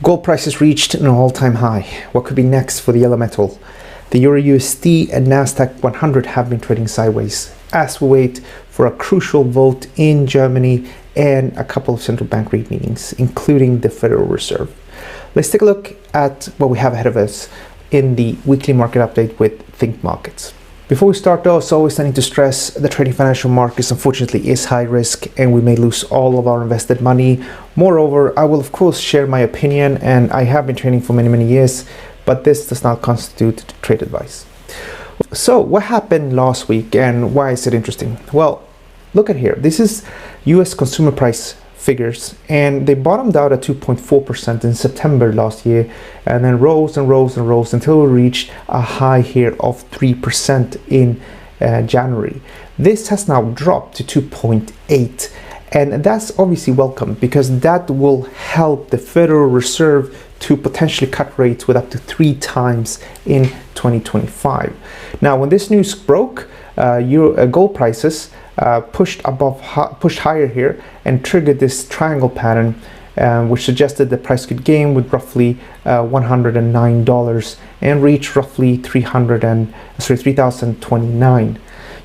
Gold prices reached an all-time high. What could be next for the yellow metal? The EURUSD and Nasdaq 100 have been trading sideways as we wait for a crucial vote in Germany and a couple of central bank rate meetings, including the Federal Reserve. Let's take a look at what we have ahead of us in the weekly market update with ThinkMarkets. Before we start though, it's always I need to stress the trading financial markets unfortunately is high risk and we may lose all of our invested money. Moreover, I will of course share my opinion, and I have been trading for many years, but this does not constitute trade advice. So what happened last week and why is it interesting? Well, look at here. This is US consumer price figures, and they bottomed out at 2.4% in September last year and then rose until we reached a high here of 3% in January. This has now dropped to 2.8%, and that's obviously welcome because that will help the Federal Reserve to potentially cut rates with up to 3 times in 2025. Now, when this news broke, gold prices pushed higher here and triggered this triangle pattern, which suggested the price could gain with roughly $109 and reach roughly 3,029.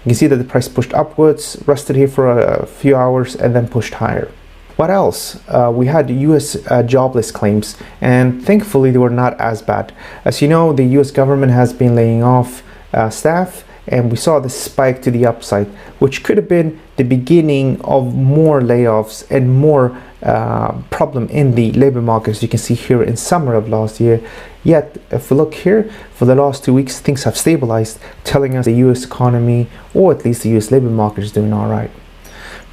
You can see that the price pushed upwards, rested here for a few hours, and then pushed higher. What else? We had US jobless claims, and thankfully they were not as bad. As you know, the US government has been laying off staff, and we saw this spike to the upside, which could have been the beginning of more layoffs and more problem in the labor market, as you can see here in summer of last year. Yet, if we look here, for the last 2 weeks, things have stabilized, telling us the US economy, or at least the US labor market, is doing all right.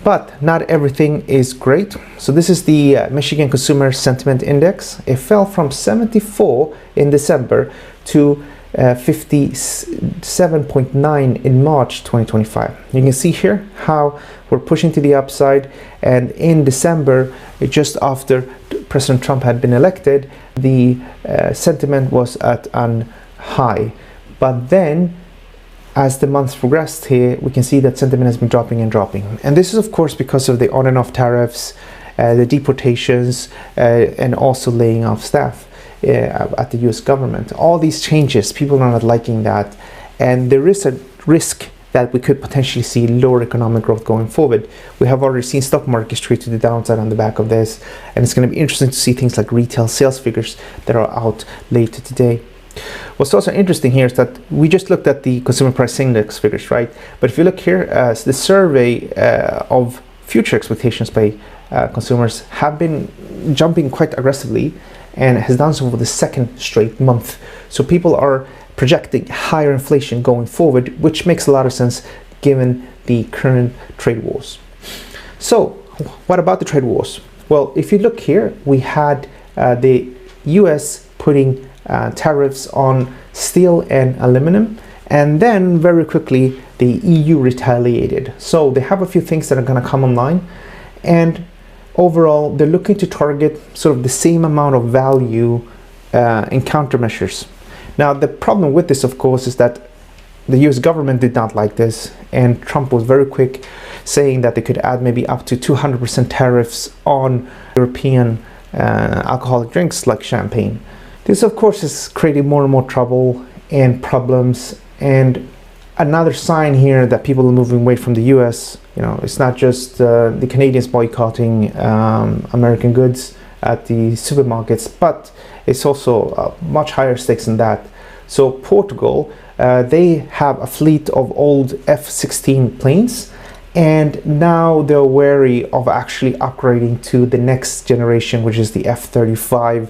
But not everything is great. So this is the Michigan Consumer Sentiment Index. It fell from 74 in December to 57.9 in March 2025. You can see here how we're pushing to the upside, and in December, just after President Trump had been elected, the sentiment was at an high. But then as the months progressed here, we can see that sentiment has been dropping. And this is of course because of the on and off tariffs, the deportations, and also laying off staff at the US government. All these changes, people are not liking that, and there is a risk that we could potentially see lower economic growth going forward. We have already seen stock markets trade to the downside on the back of this, and it's going to be interesting to see things like retail sales figures that are out later today. What's also interesting here is that we just looked at the consumer price index figures, right? But if you look here, the survey of future expectations by consumers have been jumping quite aggressively, and has done so for the second straight month. So people are projecting higher inflation going forward, which makes a lot of sense given the current trade wars. So what about the trade wars? Well, if you look here, we had the US putting tariffs on steel and aluminum, and then very quickly the EU retaliated. So they have a few things that are going to come online, and overall they're looking to target sort of the same amount of value in countermeasures. Now the problem with this of course is that the US government did not like this, and Trump was very quick saying that they could add maybe up to 200% tariffs on European alcoholic drinks like champagne. This of course is creating more and more trouble and problems, and another sign here that people are moving away from the US. You know, it's not just the Canadians boycotting American goods at the supermarkets, but it's also much higher stakes than that. So Portugal, they have a fleet of old F-16 planes, and now they're wary of actually upgrading to the next generation, which is the F-35,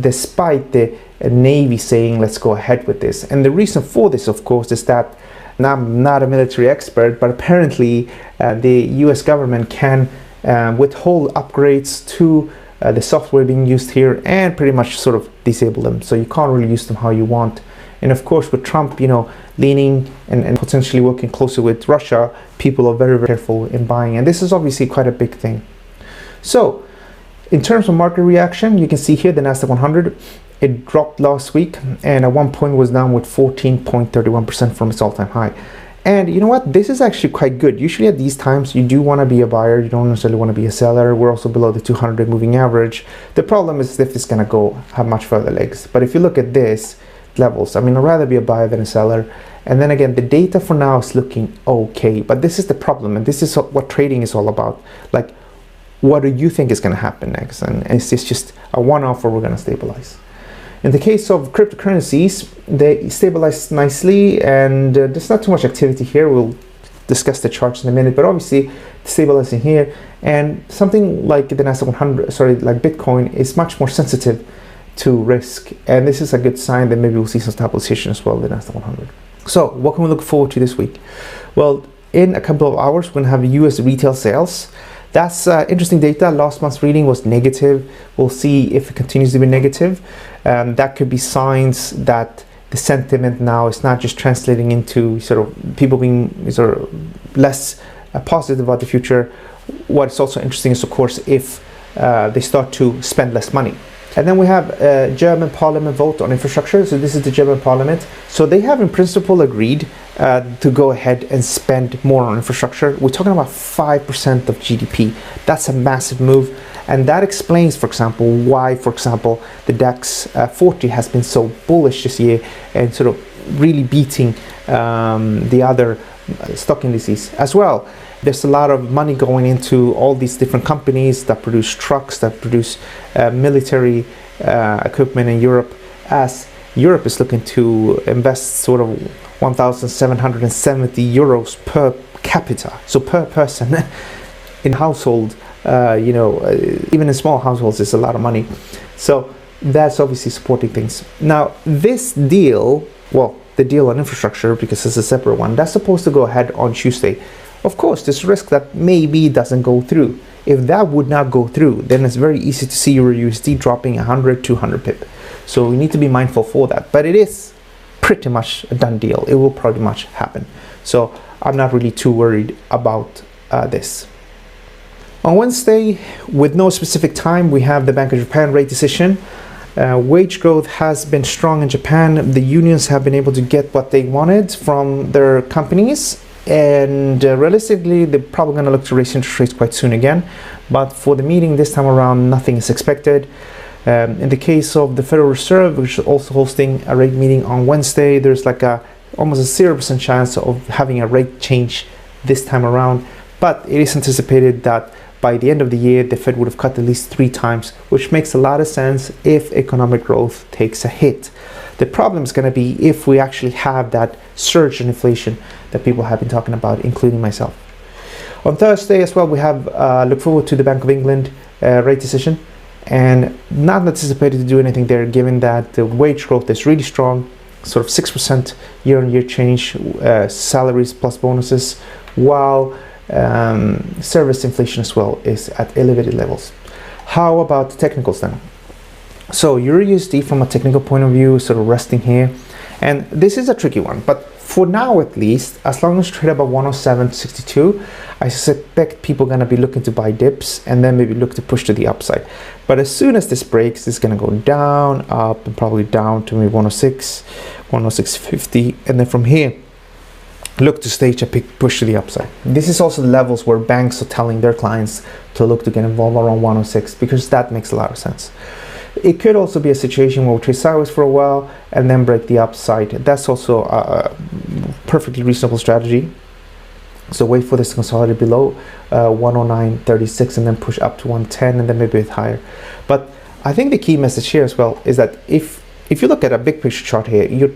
despite the Navy saying let's go ahead with this. And the reason for this of course is that, and I'm not a military expert, but apparently the US government can withhold upgrades to the software being used here and pretty much sort of disable them, so you can't really use them how you want. And of course with Trump, you know, leaning and potentially working closer with Russia, people are very careful in buying, and this is obviously quite a big thing. So in terms of market reaction, you can see here the Nasdaq 100, it dropped last week and at one point was down with 14.31% from its all-time high. And you know what? This is actually quite good. Usually at these times, you do want to be a buyer. You don't necessarily want to be a seller. We're also below the 200 moving average. The problem is if it's going to go have much further legs. But if you look at this levels, I mean, I'd rather be a buyer than a seller. And then again, the data for now is looking okay. But this is the problem. And this is what trading is all about. Like, what do you think is going to happen next? And is this just a one-off or we're going to stabilize? In the case of cryptocurrencies, they stabilized nicely, and there's not too much activity here. We'll discuss the charts in a minute, but obviously stabilizing here. And something like the Nasdaq 100, like Bitcoin, is much more sensitive to risk. And this is a good sign that maybe we'll see some stabilization as well in the Nasdaq 100. So what can we look forward to this week? Well, in a couple of hours, we're going to have US retail sales. That's interesting data. Last month's reading was negative. We'll see if it continues to be negative. That could be signs that the sentiment now is not just translating into sort of people being sort of less positive about the future. What's also interesting is, of course, if they start to spend less money. And then we have a German parliament vote on infrastructure. So this is the German parliament. So they have in principle agreed to go ahead and spend more on infrastructure. We're talking about 5% of GDP. That's a massive move. And that explains, for example, why, for example, the DAX 40 has been so bullish this year and sort of really beating the other stock indices as well. There's a lot of money going into all these different companies that produce trucks, that produce military equipment in Europe, as Europe is looking to invest sort of 1,770 euros per capita, so per person in household. Even in small households, it's a lot of money. So that's obviously supporting things. Now, this deal, well, the deal on infrastructure, because it's a separate one, that's supposed to go ahead on Tuesday. Of course, there's risk that maybe it doesn't go through. If that would not go through, then it's very easy to see EURUSD dropping 100, 200 pip. So we need to be mindful for that. But it is pretty much a done deal. It will pretty much happen. So I'm not really too worried about this. On Wednesday, with no specific time, we have the Bank of Japan rate decision. Wage growth has been strong in Japan. The unions have been able to get what they wanted from their companies. And realistically, they're probably going to look to raise interest rates quite soon again. But for the meeting this time around, nothing is expected. In the case of the Federal Reserve, which is also hosting a rate meeting on Wednesday, there's like almost a 0% chance of having a rate change this time around. But it is anticipated that by the end of the year, the Fed would have cut at least 3 times, which makes a lot of sense if economic growth takes a hit. The problem is going to be if we actually have that surge in inflation that people have been talking about, including myself. On Thursday as well, we have look forward to the Bank of England rate decision, and not anticipated to do anything there, given that the wage growth is really strong, sort of 6% year-on-year change, salaries plus bonuses, while service inflation as well is at elevated levels. How about the technicals then? So EURUSD from a technical point of view sort of resting here, and this is a tricky one, but for now at least, as long as trade above 107.62, I suspect people are going to be looking to buy dips and then maybe look to push to the upside. But as soon as this breaks, it's going to go down, up, and probably down to maybe 106, 106.50, and then from here look to stage a big push to the upside. This is also the levels where banks are telling their clients to look to get involved around 106, because that makes a lot of sense. It could also be a situation where we trade sideways for a while and then break the upside. That's also a perfectly reasonable strategy. So wait for this to consolidate below 109.36 and then push up to 110 and then maybe a bit higher. But I think the key message here as well is that if you look at a big picture chart here, you're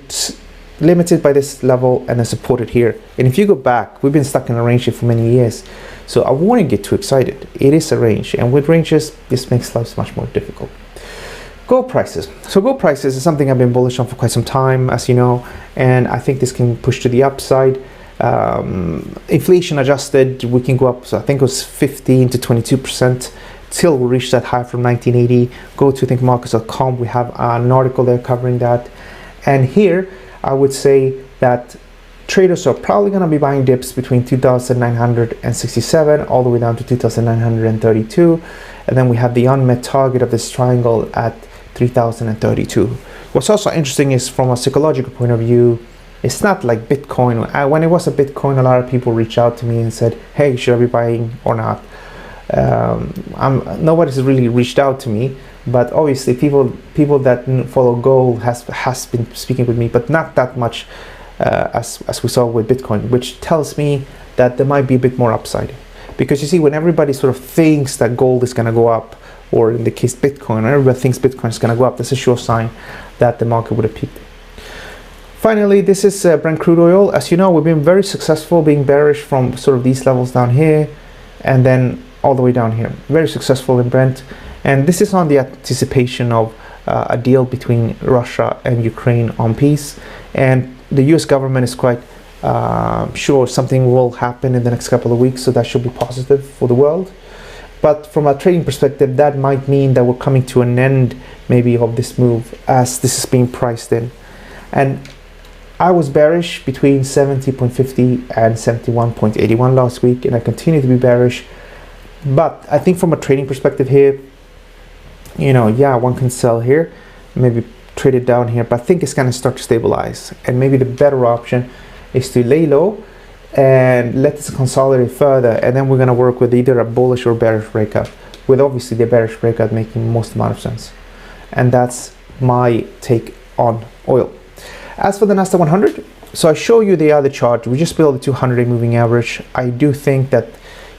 limited by this level and then supported here. And if you go back, we've been stuck in a range here for many years. So I wouldn't get too excited. It is a range, and with ranges, this makes life much more difficult. Gold prices. So gold prices is something I've been bullish on for quite some time, as you know, and I think this can push to the upside. Inflation adjusted, we can go up, so I think it was 15 to 22%, till we reach that high from 1980. Go to ThinkMarkets.com, we have an article there covering that. And here, I would say that traders are probably going to be buying dips between 2,967 all the way down to 2,932. And then we have the unmet target of this triangle at 3,032. What's also interesting is from a psychological point of view, It's not like Bitcoin. When it was a Bitcoin, a lot of people reached out to me and said, hey, should I be buying or not? Nobody's really reached out to me, but obviously people that follow gold has been speaking with me, but not that much as we saw with Bitcoin, which tells me that there might be a bit more upside. Because you see, when everybody sort of thinks that gold is going to go up, or in the case Bitcoin, everybody thinks Bitcoin is going to go up, that's a sure sign that the market would have peaked. Finally, this is Brent crude oil. As you know, we've been very successful being bearish from sort of these levels down here and then all the way down here. Very successful in Brent. And this is on the anticipation of a deal between Russia and Ukraine on peace. And the US government is quite sure something will happen in the next couple of weeks, so that should be positive for the world. But from a trading perspective, that might mean that we're coming to an end maybe of this move as this is being priced in. And I was bearish between 70.50 and 71.81 last week, and I continue to be bearish. But I think from a trading perspective here, you know, yeah, one can sell here, maybe trade it down here, but I think it's going to start to stabilize. And maybe the better option is to lay low and let this consolidate further, and then we're going to work with either a bullish or bearish breakout, with obviously the bearish breakout making most amount of sense. And that's my take on oil. As for the Nasdaq 100, so I show you the other chart. We just built the 200-day moving average. I do think that,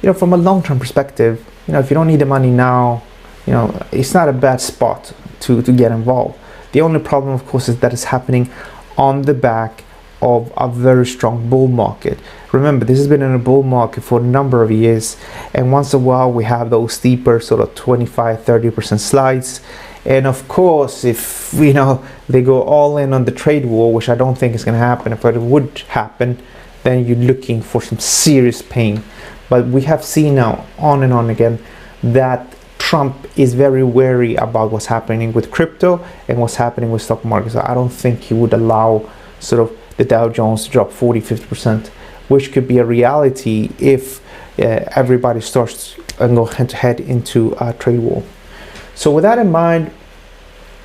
you know, from a long-term perspective, you know, if you don't need the money now, you know, it's not a bad spot to get involved. The only problem, of course, is that it's happening on the back of a very strong bull market. Remember, this has been in a bull market for a number of years, and once in a while we have those steeper sort of 25-30% slides. And of course, if, you know, they go all in on the trade war, which I don't think is going to happen, if it would happen, then you're looking for some serious pain. But we have seen now on and on again that Trump is very wary about what's happening with crypto and what's happening with stock markets. So I don't think he would allow sort of the Dow Jones to drop 40-50%, which could be a reality if everybody starts and go head into a trade war. So with that in mind,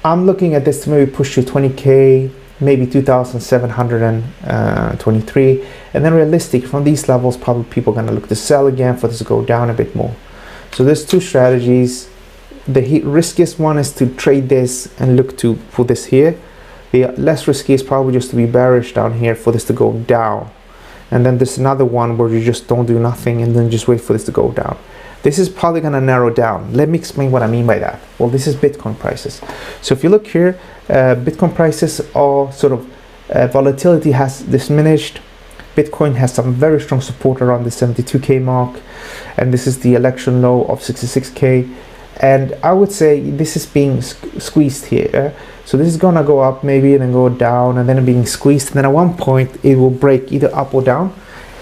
I'm looking at this to maybe push to 20k, maybe 2,723, and then realistic from these levels, probably people are going to look to sell again for this to go down a bit more. So there's two strategies. The riskiest one is to trade this and look to for this here. The less risky is probably just to be bearish down here for this to go down. And then there's another one where you just don't do nothing and then just wait for this to go down. This is probably going to narrow down. Let me explain what I mean by that. Well, this is Bitcoin prices. So if you look here, Bitcoin prices are sort of, volatility has diminished. Bitcoin has some very strong support around the 72k mark. And this is the election low of 66k. And I would say this is being squeezed here. So this is going to go up maybe and then go down and then being squeezed. And then at one point it will break either up or down.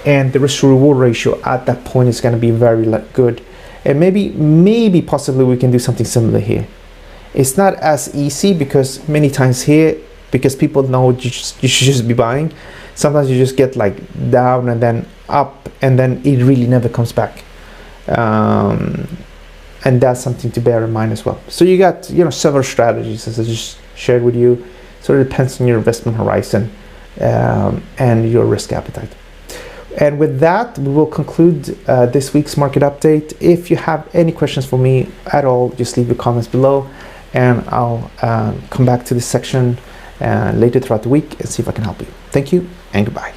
And the risk to reward ratio at that point is going to be very good. And maybe possibly we can do something similar here. It's not as easy because many times here, because people know you should just be buying, sometimes you just get like down and then up and then it really never comes back. And that's something to bear in mind as well. So you got, you know, several strategies as I just shared with you. So it depends on your investment horizon and your risk appetite. And with that, we will conclude this week's market update. If you have any questions for me at all, just leave your comments below and I'll come back to this section later throughout the week and see if I can help you. Thank you and goodbye.